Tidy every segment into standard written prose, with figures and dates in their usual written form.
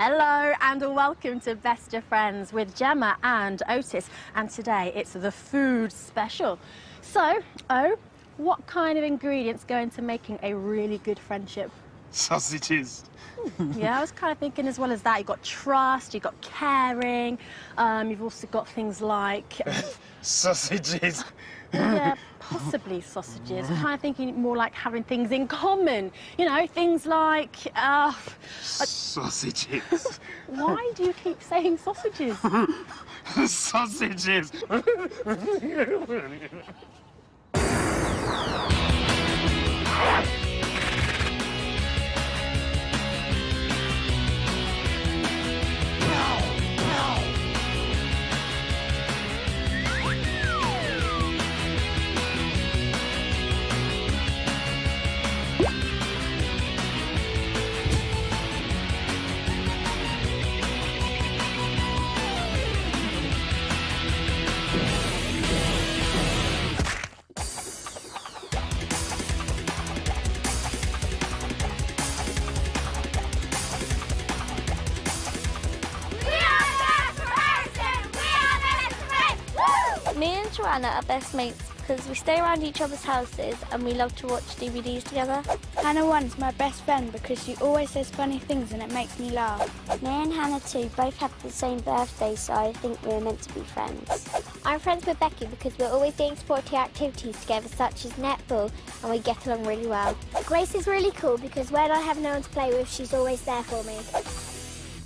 Hello and welcome to Best of Friends with Gemma and Otis. And today it's the food special. So, what kind of ingredients go into making a really good friendship? Sausages. Yeah, I was kind of thinking as well as that. You've got trust, you've got caring, you've also got things like... Sausages. Yeah, possibly sausages. I'm kind of thinking more like having things in common. You know, things like... Sausages. Why do you keep saying sausages? Sausages. Me and Joanna are best mates because we stay around each other's houses and we love to watch DVDs together. Hannah 1's my best friend because she always says funny things and it makes me laugh. Me and Hannah 2 both have the same birthday, so I think we're meant to be friends. I'm friends with Beckie because we're always doing sporty activities together, such as netball, and we get along really well. Grace is really cool because when I have no one to play with, she's always there for me.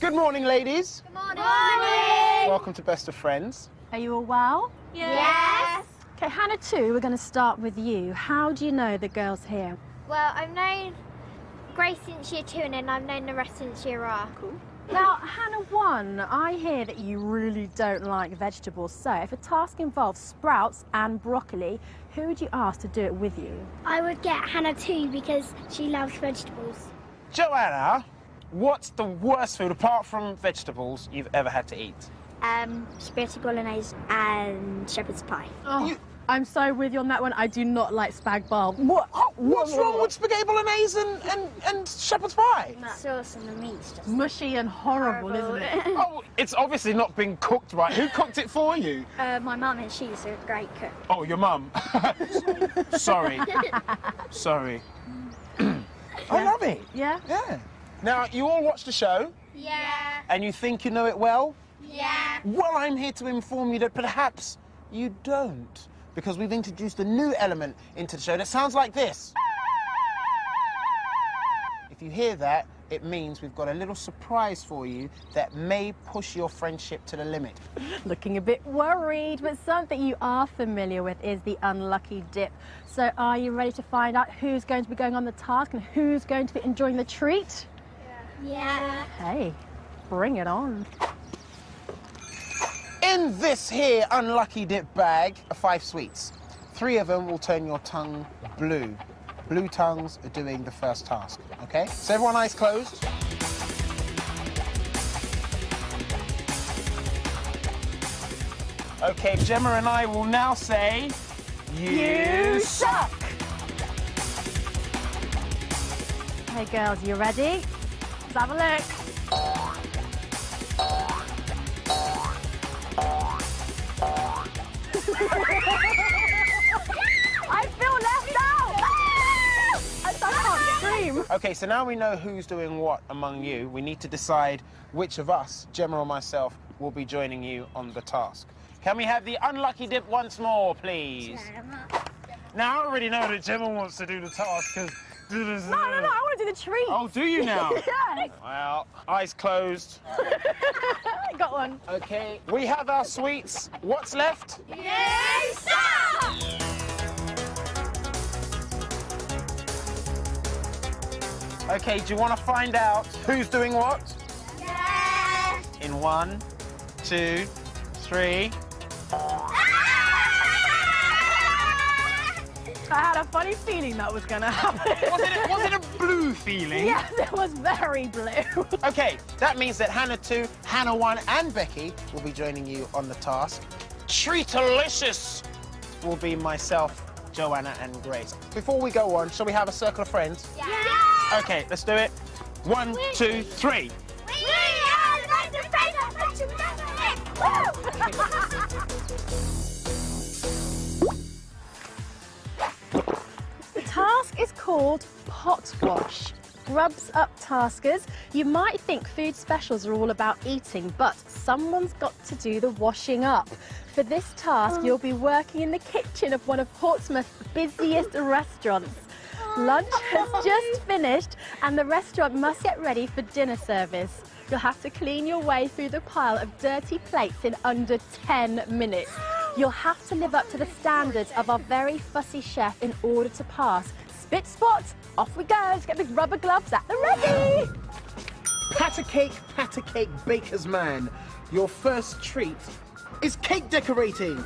Good morning, ladies. Good morning! Welcome to Best of Friends. Are you all well? Yes! Okay, Hannah 2, we're going to start with you. How do you know the girls here? Well, I've known Grace since year 2 and then I've known the rest since year R. Cool. Now, Hannah 1, I hear that you really don't like vegetables. So, if a task involves sprouts and broccoli, who would you ask to do it with you? I would get Hannah 2 because she loves vegetables. Joanna, what's the worst food, apart from vegetables, you've ever had to eat? Spaghetti bolognese and shepherd's pie. Oh, I'm so with you on that one. I do not like spag bol. What's wrong with spaghetti bolognese and shepherd's pie? The sauce and the meat's just Mushy and horrible, isn't it? Oh, it's obviously not been cooked right. Who cooked it for you? my mum, and she's a great cook. Oh, your mum. Sorry. Sorry. I love it. Yeah? Yeah. Now, you all watch the show? Yeah. And you think you know it well? Yeah. Well, I'm here to inform you that perhaps you don't, because we've introduced a new element into the show that sounds like this. If you hear that, it means we've got a little surprise for you that may push your friendship to the limit. Looking a bit worried, but something you are familiar with is the unlucky dip. So are you ready to find out who's going to be going on the task and who's going to be enjoying the treat? Yeah. Hey, bring it on. In this here unlucky dip bag are 5 sweets. 3 of them will turn your tongue blue. Blue tongues are doing the first task, okay? So everyone eyes closed. Okay, Gemma and I will now say, you suck! Hey girls, you ready? Let's have a look. I feel left out! I can't scream. Okay, so now we know who's doing what among you. We need to decide which of us, Gemma or myself, will be joining you on the task. Can we have the unlucky dip once more, please? Now, I already know that Gemma wants to do the task, because... No, I want to do the treat. Oh, do you now? Yes. Well, eyes closed. I got one. Okay, we have our sweets. What's left? You suck! Okay, do you want to find out who's doing what? Yeah. In 1, 2, 3... I had a funny feeling that was going to happen. Was it a blue feeling? Yes, it was very blue. Okay, that means that Hannah 2, Hannah 1 and Beckie will be joining you on the task. Treatalicious will be myself, Joanna and Grace. Before we go on, shall we have a circle of friends? Yeah. Okay, let's do it. 1, 2, 3. We The task is called pot wash. Grubs up, taskers. You might think food specials are all about eating, but someone's got to do the washing up. For this task, you'll be working in the kitchen of one of Portsmouth's busiest restaurants. Lunch has just finished and the restaurant must get ready for dinner service. You'll have to clean your way through the pile of dirty plates in under 10 minutes. You'll have to live up to the standards of our very fussy chef in order to pass. Spit spot, off we go. Let's get the rubber gloves at the ready. Pat a cake, baker's man. Your first treat is cake decorating.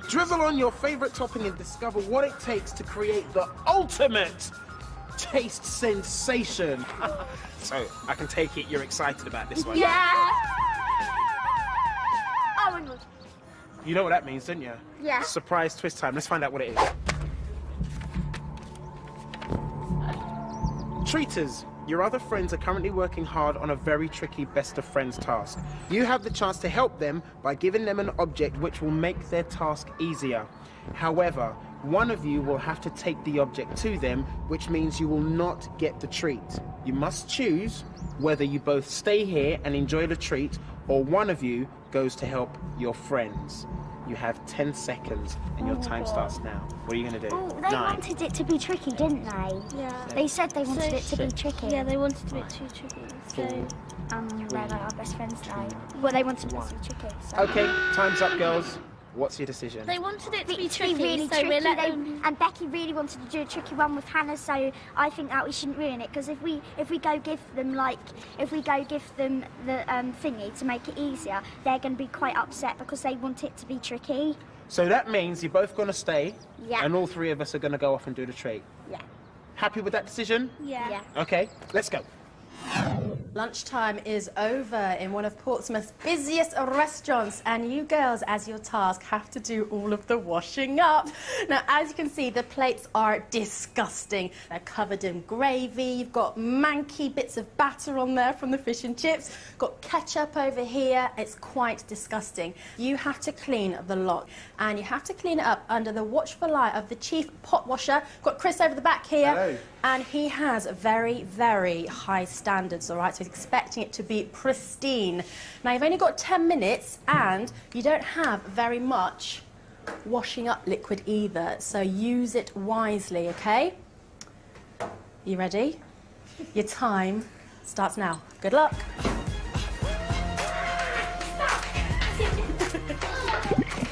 Drizzle on your favourite topping and discover what it takes to create the ultimate taste sensation. So, I can take it you're excited about this one. Yeah! Oh my god. You know what that means, don't you? Yeah. Surprise twist time. Let's find out what it is. Treaters, your other friends are currently working hard on a very tricky best of friends task. You have the chance to help them by giving them an object which will make their task easier. However, one of you will have to take the object to them, which means you will not get the treat. You must choose whether you both stay here and enjoy the treat, or one of you goes to help your friends. You have 10 seconds and your time starts now. What are you going to do? Oh, they wanted it to be tricky, didn't they? Yeah. They said they wanted it to be tricky. Yeah, they wanted a bit too tricky. So, They're like our best friends now. Well, they wanted it to be tricky. So. Okay, time's up, girls. What's your decision? they wanted it to be It's tricky, really so tricky. we're letting them... And Becky really wanted to do a tricky one with Hannah, so I think that we shouldn't ruin it. Because if we go give them the thingy to make it easier, they're going to be quite upset because they want it to be tricky. So that means you're both going to stay, Yeah. and all three of us are going to go off and do the treat. Yeah. Happy with that decision? Yeah. Okay, let's go. Lunchtime is over in one of Portsmouth's busiest restaurants, and you girls, as your task, have to do all of the washing up. Now, as you can see, the plates are disgusting. They're covered in gravy, you've got manky bits of batter on there from the fish and chips, got ketchup over here. It's quite disgusting. You have to clean the lot, and you have to clean it up under the watchful eye of the chief pot washer. Got Chris over the back here. Hello. And he has very, very high standards, all right? So he's expecting it to be pristine. Now, you've only got 10 minutes, and you don't have very much washing up liquid either, so use it wisely, okay? You ready? Your time starts now. Good luck.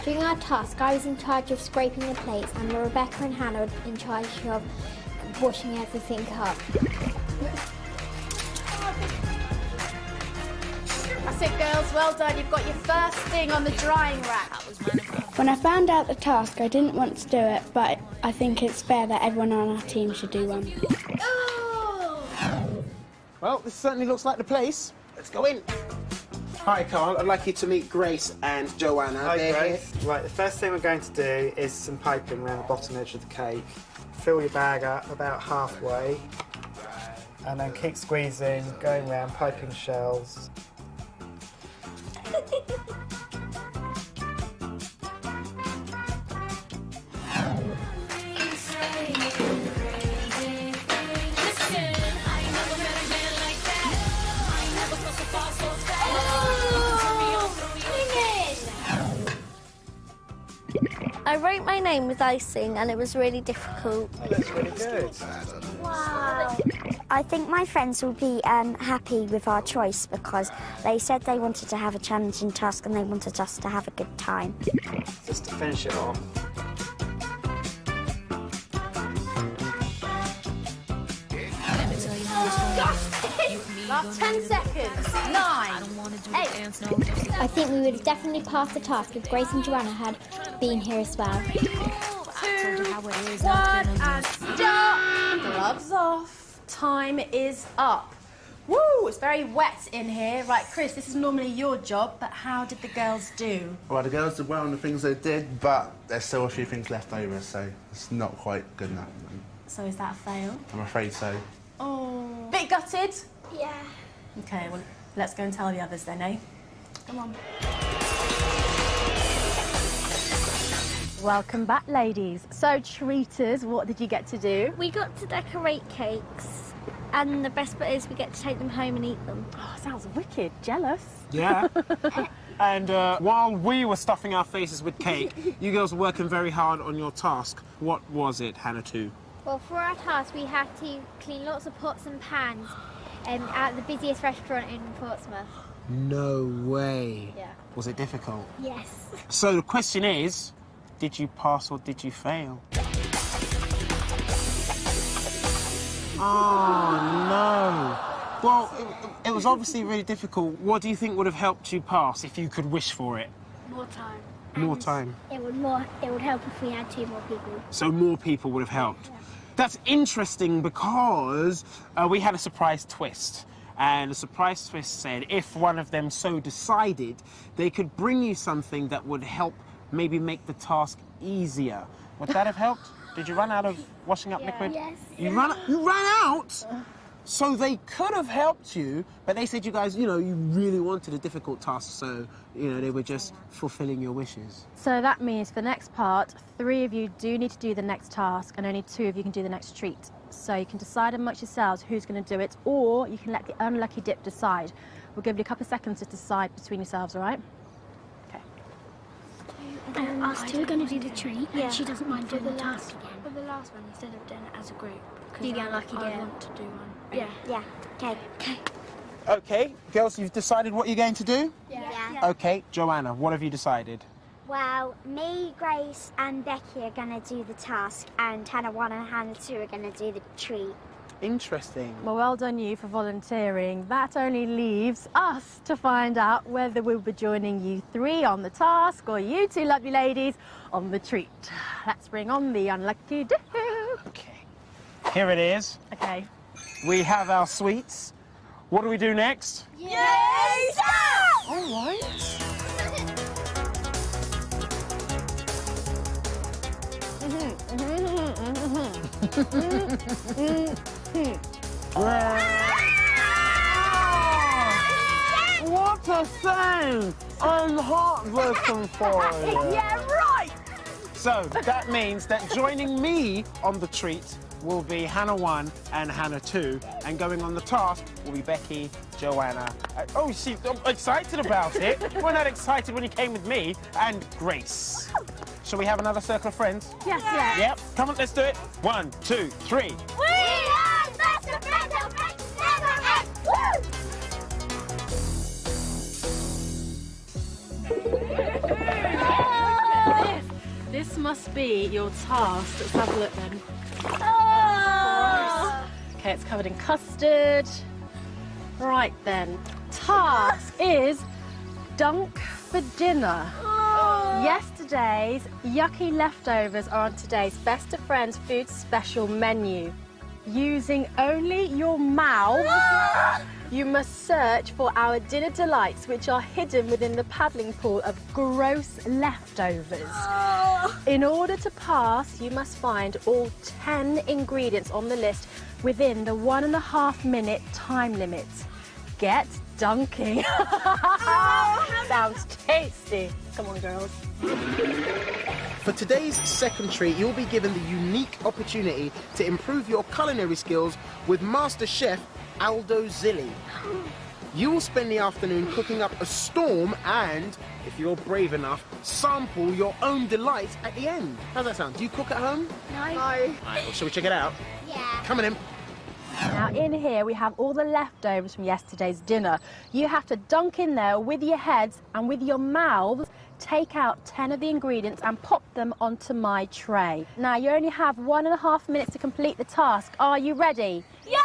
During our task, I was in charge of scraping the plates, and Rebecca and Hannah were in charge of washing everything up. That's it, girls. Well done. You've got your first thing on the drying rack. When I found out the task, I didn't want to do it, but I think it's fair that everyone on our team should do one. Well, this certainly looks like the place. Let's go in. Hi, Carl. I'd like you to meet Grace and Joanna. Hi, They're Grace. here. Right, the first thing we're going to do is some piping around the bottom edge of the cake. Fill your bag up about halfway, and then keep squeezing, going around, piping shells. I wrote my name with icing, and it was really difficult. That's really good. Wow. I think my friends will be happy with our choice because they said they wanted to have a challenging task and they wanted us to have a good time. Just to finish it off. Last 10 seconds. 9, 8. I think we would have definitely passed the task if Grace and Joanna had been here as well. 2, 1, and start. Gloves off. Time is up. Woo, it's very wet in here. Right, Chris, this is normally your job, but how did the girls do? Well, the girls did well on the things they did, but there's still a few things left over, so it's not quite good enough. So is that a fail? I'm afraid so. Oh. Bit gutted? Yeah. Okay, well, let's go and tell the others then, eh? Come on. Welcome back, ladies. So, treaters, what did you get to do? We got to decorate cakes, and the best bit is we get to take them home and eat them. Oh, sounds wicked. Jealous. Yeah. And while we were stuffing our faces with cake, you girls were working very hard on your task. What was it, Hannah 2? Well, for our task, we had to clean lots of pots and pans at the busiest restaurant in Portsmouth. No way. Yeah. Was it difficult? Yes. So the question is, did you pass or did you fail? Oh, no. Well, it was obviously really difficult. What do you think would have helped you pass if you could wish for it? More time. More time. It would help if we had 2 more people. So more people would have helped. Yeah. That's interesting because we had a surprise twist. And the surprise twist said if one of them so decided, they could bring you something that would help maybe make the task easier. Would that have helped? Did you run out of washing up liquid? Yes. You ran out? So they could have helped you, but they said you guys, you know, you really wanted a difficult task, so, you know, they were just fulfilling your wishes. So that means for the next part, 3 of you do need to do the next task and only 2 of you can do the next treat. So you can decide amongst yourselves who's going to do it, or you can let the unlucky dip decide. We'll give you a couple of seconds to decide between yourselves, all right? Okay. Us 2 are going to do the treat, Yeah. and she doesn't mind doing the task again. For the last one, instead of doing it as a group, Do the unlucky I dip. want to do one. Yeah. Yeah. Okay. Okay. Okay, girls, you've decided what you're going to do? Yeah. Okay, Joanna, what have you decided? Well, me, Grace and Becky are going to do the task, and Hannah 1 and Hannah 2 are going to do the treat. Interesting. Well done you for volunteering. That only leaves us to find out whether we'll be joining you 3 on the task or you 2 lovely ladies on the treat. Let's bring on the unlucky dip. Okay. Here it is. Okay. We have our sweets. What do we do next? Yay! All right. What a thing! I'm heartbroken for you. Yeah, right! So that means that joining me on the treat will be Hannah 1 and Hannah 2, and going on the task will be Becky, Joanna. Oh, see, I'm excited about it. We're not excited when you came with me, and Grace. Shall we have another circle of friends? Yes, yes. Yep. Come on, let's do it. 1, 2, 3. We are best of friends and friends never end. This must be your task. Let's have a look then. Okay, it's covered in custard. Right then. Task is dunk for dinner. Yesterday's yucky leftovers are on today's Best of Friends Food Special menu. Using only your mouth, you must search for our dinner delights, which are hidden within the paddling pool of gross leftovers. In order to pass, you must find all 10 ingredients on the list within the 1.5 minute time limit. Get dunking. Sounds tasty. Come on, girls. For today's second treat, you'll be given the unique opportunity to improve your culinary skills with Master Chef Aldo Zilli. You will spend the afternoon cooking up a storm and, if you're brave enough, sample your own delights at the end. How's that sound? Do you cook at home? No. All right, well, shall we check it out? Yeah. Coming in. Now in here we have all the leftovers from yesterday's dinner. You have to dunk in there with your heads and with your mouths, take out 10 of the ingredients and pop them onto my tray. Now you only have 1.5 minutes to complete the task. Are you ready? Yes!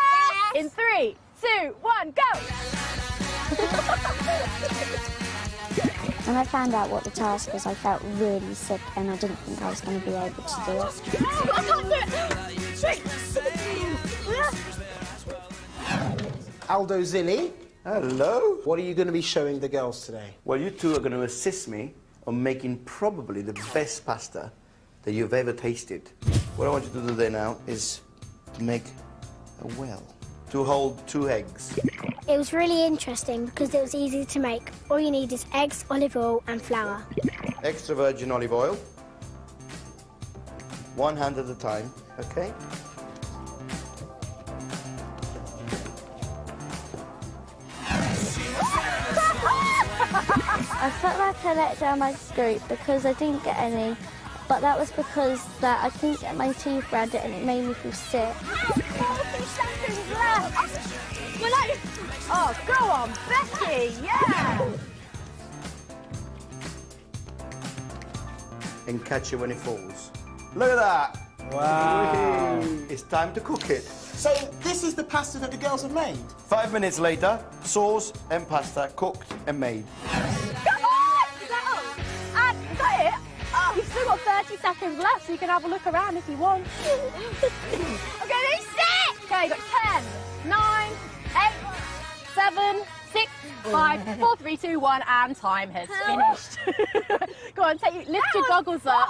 In 3, 2, 1, go! When I found out what the task was, I felt really sick and I didn't think I was going to be able to do it. I can't do it! Aldo Zilli, Hello. what are you going to be showing the girls today? Well, you two are going to assist me on making probably the best pasta that you've ever tasted. What I want you to do there now is to make a well to hold 2 eggs. It was really interesting because it was easy to make. All you need is eggs, olive oil and flour. Extra virgin olive oil. 1 hand at a time, okay? I felt like I let down my group because I didn't get any, but that was because that I couldn't get my teeth around it and it made me feel sick. 40 seconds left. Oh, go on, Becky, yeah! And catch it when it falls. Look at that! Wow. It's time to cook it. So this is the pasta that the girls have made? 5 minutes later, sauce and pasta cooked and made. Come on! Is that all? And is that it? Oh, you've still got 30 seconds left, so you can have a look around if you want. Okay, be set! Okay, you got 10, 9, 8, 7, 6, 5, 4, 3, 2, 1, and time has finished. Go on, lift your goggles up.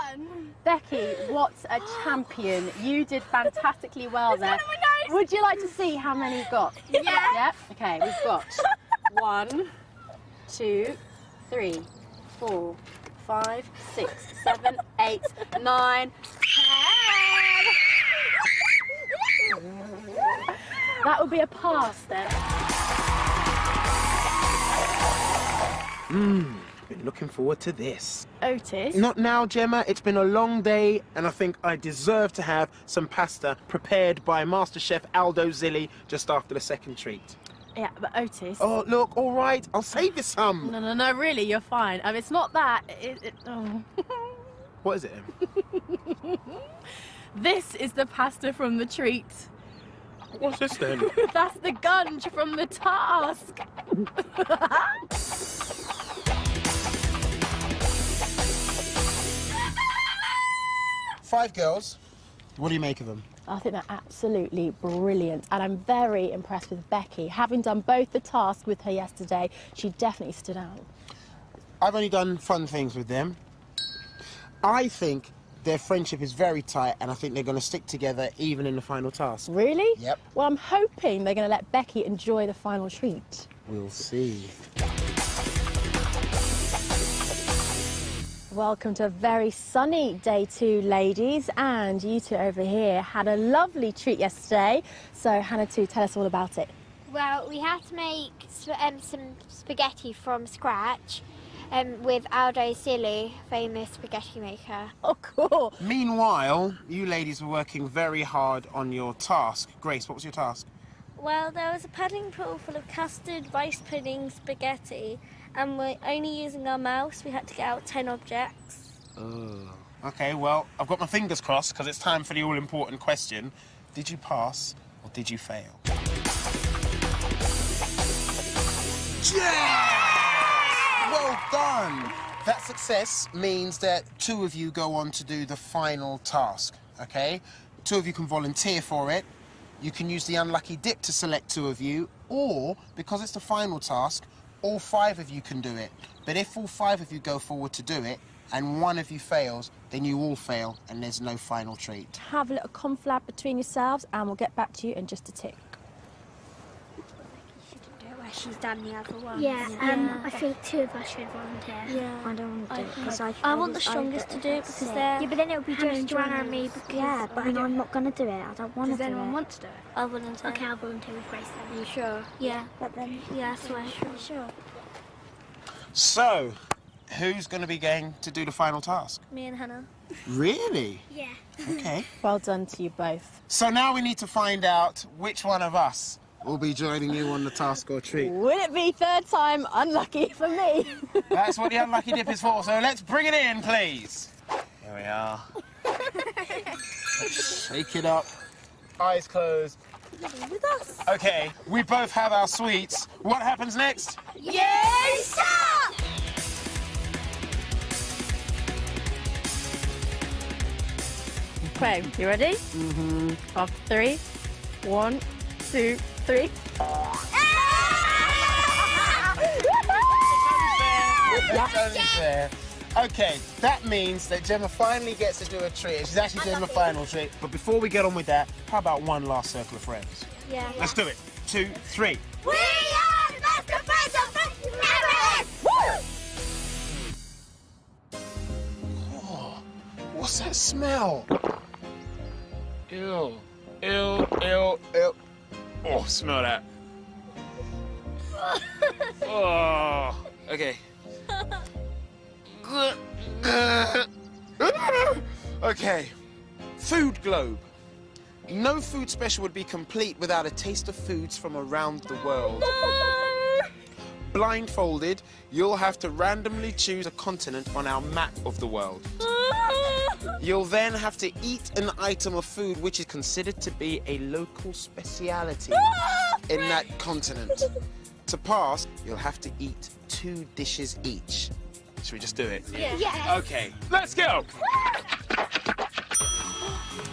Becky, what a champion. You did fantastically well there. Would you like to see how many you've got? Yeah. Yep. Okay, we've got 1, 2, 3, 4, 5, 6, 7, 8, 9, 10. That would be a pass then. Been looking forward to this. Otis? Not now, Gemma. It's been a long day, and I think I deserve to have some pasta prepared by Master Chef Aldo Zilli just after the second treat. Yeah, but Otis... Oh, look, all right. I'll save you some. No, really, you're fine. I mean, it's not that. Oh. What is it? This is the pasta from the treat. What's this then? That's the gunge from the task. 5 girls. What do you make of them? I think they're absolutely brilliant, and I'm very impressed with Becky. Having done both the tasks with her yesterday, she definitely stood out. I've only done fun things with them. I think their friendship is very tight, and I think they're going to stick together even in the final task. Really? Yep. Well, I'm hoping they're going to let Becky enjoy the final treat. We'll see. Welcome to a very sunny day 2, ladies, and you two over here had a lovely treat yesterday. So, Hannah, too, tell us all about it. Well, we had to make some spaghetti from scratch with Aldo Zilli, famous spaghetti maker. Oh, cool. Meanwhile, you ladies were working very hard on your task. Grace, what was your task? Well, there was a pudding pool full of custard, rice pudding, spaghetti, and we're only using our mouse. We had to get out 10 objects. OK, well, I've got my fingers crossed because it's time for the all-important question. Did you pass or did you fail? Yeah! Well done! That success means that 2 of you go on to do the final task, OK? 2 of you can volunteer for it. You can use the unlucky dip to select 2 of you, or, because it's the final task, all 5 of you can do it. But if all 5 of you go forward to do it, and 1 of you fails, then you all fail, and there's no final treat. Have a little conflab between yourselves, and we'll get back to you in just a tick. She's done the other one. Yeah, I think 2 of us should volunteer. Yeah. I don't want to do it because I want the strongest to do it because they're... Yeah, but then it would be just Joanna and me. Yeah, but I'm not going to do it. I don't want to do it. Does anyone want to do it? I'll volunteer. Okay, I'll volunteer with Grace then. Are you sure? Yeah. But then... Yeah, I swear. Sure. So, who's going to be going to do the final task? Me and Hannah. Really? Yeah. OK. Well done to you both. So now we need to find out which one of us will be joining you on the task or treat. Would it be 3rd time unlucky for me? That's what the unlucky dip is for, so let's bring it in, please. Here we are. Shake it up. Eyes closed. With us. OK, we both have our sweets. What happens next? Yes, sir! Okay, you ready? Mm-hmm. Off 3, 1, 2, 3. That's only fair. OK, that means that Gemma finally gets to do a treat. She's actually doing the final treat. But before we get on with that, how about one last circle of friends? Yeah. Let's do it. 2, 3. We are What's that smell? Ew. Ew, ew, ew. Oh, smell that. Oh, okay. Okay. Food globe. No food special would be complete without a taste of foods from around the world. Blindfolded, you'll have to randomly choose a continent on our map of the world. You'll then have to eat an item of food which is considered to be a local speciality in that continent. To pass, you'll have to eat 2 dishes each. Should we just do it? Yes. Okay, let's go!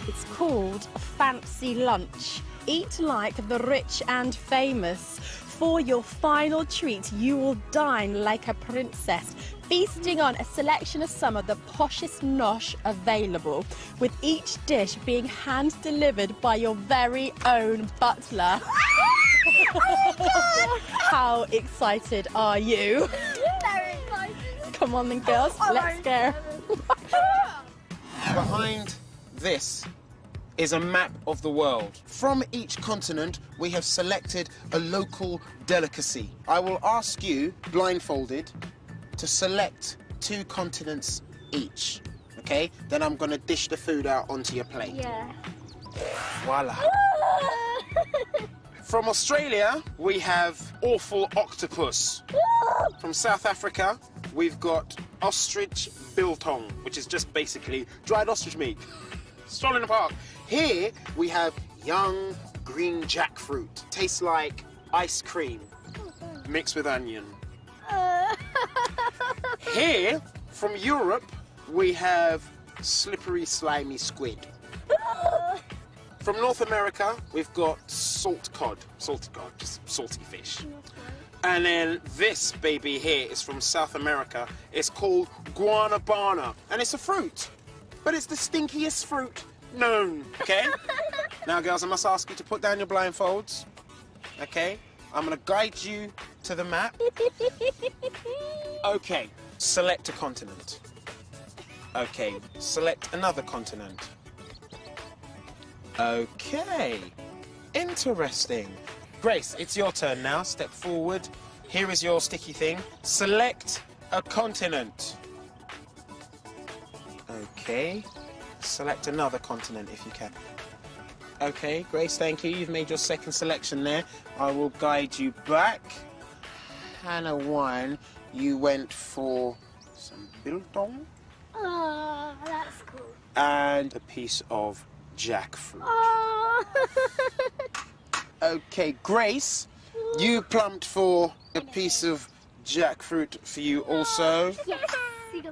It's called Fancy Lunch. Eat like the rich and famous. For your final treat, you will dine like a princess, feasting on a selection of some of the poshest nosh available, with each dish being hand-delivered by your very own butler. How excited are you? Very excited. Come on then, girls, let's go. Behind this is a map of the world. From each continent, we have selected a local delicacy. I will ask you, blindfolded, to select 2 continents each, okay? Then I'm gonna dish the food out onto your plate. Yeah. Voila. From Australia, we have awful octopus. From South Africa, we've got ostrich biltong, which is just basically dried ostrich meat. Stroll in the park. Here, we have young green jackfruit. Tastes like ice cream mixed with onion. Here, from Europe, we have slippery, slimy squid. From North America, we've got salted cod, just salty fish. And then this baby here is from South America. It's called guanabana, and it's a fruit, but it's the stinkiest fruit known, okay? Now, girls, I must ask you to put down your blindfolds, okay? I'm gonna guide you to the map. Okay, select a continent. Okay, select another continent. Okay, interesting. Grace, it's your turn now. Step forward. Here is your sticky thing. Select a continent. Okay, select another continent if you can. Okay, Grace, thank you. You've made your second selection there. I will guide you back. Hannah 1, you went for some biltong. Oh, that's cool. And a piece of jackfruit. Oh. Okay, Grace, you plumped for a piece of jackfruit for you also. Yes.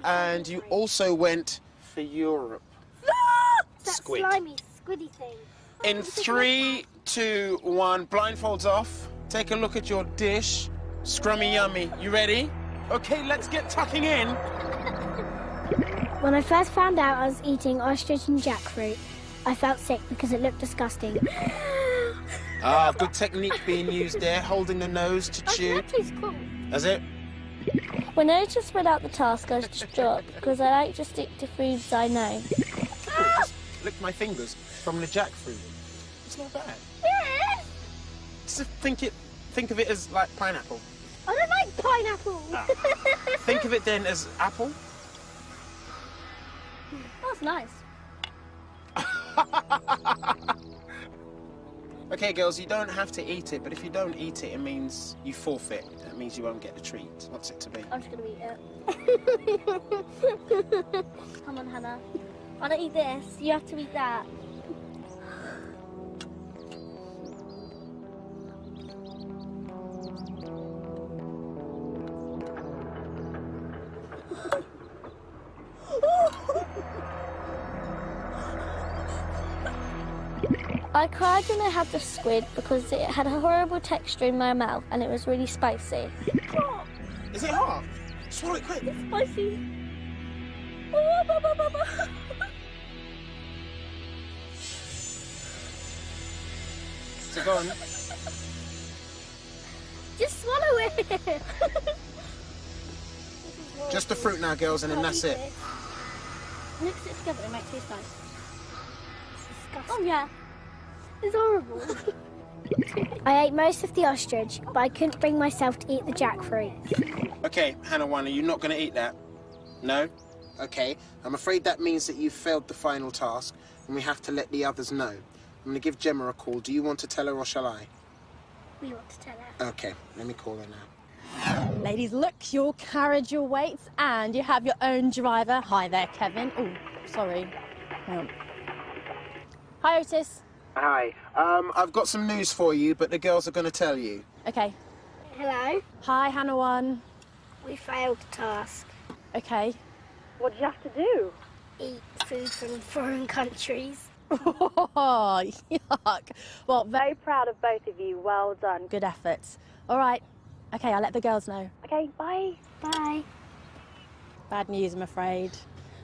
And you also went for Europe. That Squid. slimy, squiddy thing. In 3, 2, 1, blindfolds off. Take a look at your dish. Scrummy yummy. You ready? Okay, let's get tucking in. When I first found out I was eating ostrich and jackfruit, I felt sick because it looked disgusting. Ah, good technique being used there, holding the nose to chew. That tastes cool. That's it? When I just read out the task, I was distraught because I like to stick to foods I know. Just lick my fingers from the jackfruit. It's not bad. Yeah. Just think of it as like pineapple. I don't like pineapple. Ah. Think of it then as apple. That's nice. Okay, girls, you don't have to eat it, but if you don't eat it, it means you forfeit. That means you won't get the treat. What's it to be? I'm just gonna eat it. Come on, Hannah. I don't eat this. You have to eat that. I cried when I had the squid because it had a horrible texture in my mouth and it was really spicy. Is it hot? Swallow it quick. It's spicy. So go on. Just swallow it. Just the fruit now, girls, and then that's it. Mix it together, it might taste nice. It's disgusting. Oh yeah, it's horrible. I ate most of the ostrich, but I couldn't bring myself to eat the jackfruit. Okay, Hannah, are you not going to eat that? No? Okay, I'm afraid that means that you've failed the final task, and we have to let the others know. I'm going to give Gemma a call. Do you want to tell her or shall I? We want to tell her. Okay, let me call her now. Ladies, look, your carriage awaits and you have your own driver. Hi there, Kevin. Oh, sorry. Hang on. Hi, Otis. Hi. I've got some news for you, but the girls are going to tell you. Okay. Hello? Hi, Hannah 1. We failed the task. Okay. What did you have to do? Eat food from foreign countries. Oh, yuck. Well, very proud of both of you. Well done. Good efforts. All right. Okay, I'll let the girls know. Okay, bye. Bye. Bad news, I'm afraid.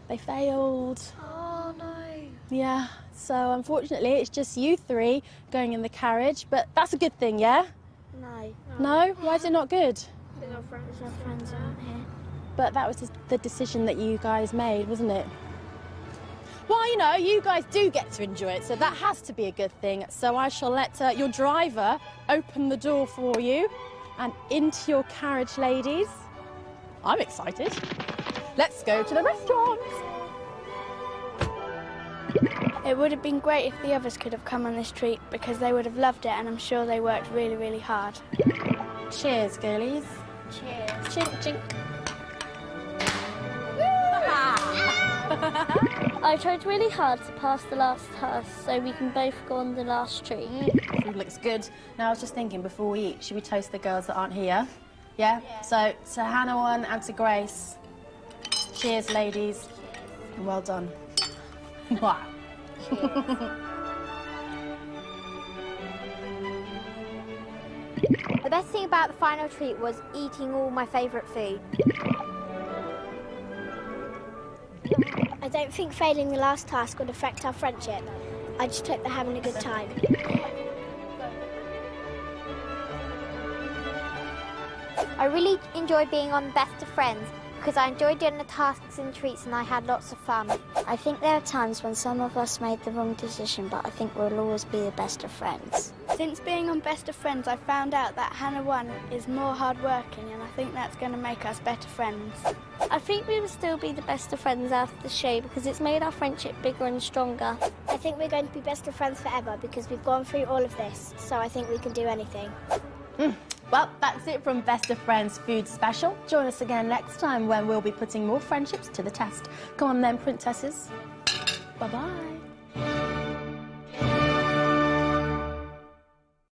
They failed. Oh, no. Yeah, so unfortunately it's just you three going in the carriage, but that's a good thing, yeah? No. No? Why is it not good? Because our friends aren't here. But that was the decision that you guys made, wasn't it? Well, you know, you guys do get to enjoy it, so that has to be a good thing. So I shall let your driver open the door for you and into your carriage, ladies. I'm excited. Let's go to the restaurant. It would have been great if the others could have come on this treat because they would have loved it and I'm sure they worked really, really hard. Cheers, girlies. Cheers. Chink, chink. I tried really hard to pass the last task so we can both go on the last treat. Food looks good. Now, I was just thinking, before we eat, should we toast the girls that aren't here? Yeah? So, to Hannah 1 and to Grace. Cheers, ladies. And well done. Wow. The best thing about the final treat was eating all my favourite food. I don't think failing the last task would affect our friendship. I just hope they're having a good time. I really enjoyed being on Best of Friends because I enjoyed doing the tasks and treats and I had lots of fun. I think there are times when some of us made the wrong decision, but I think we'll always be the best of friends. Since being on Best of Friends, I found out that Hannah 1 is more hard-working and I think that's going to make us better friends. I think we will still be the best of friends after the show because it's made our friendship bigger and stronger. I think we're going to be best of friends forever because we've gone through all of this, so I think we can do anything. Well, that's it from Best of Friends Food Special. Join us again next time when we'll be putting more friendships to the test. Come on then, princesses. Bye-bye.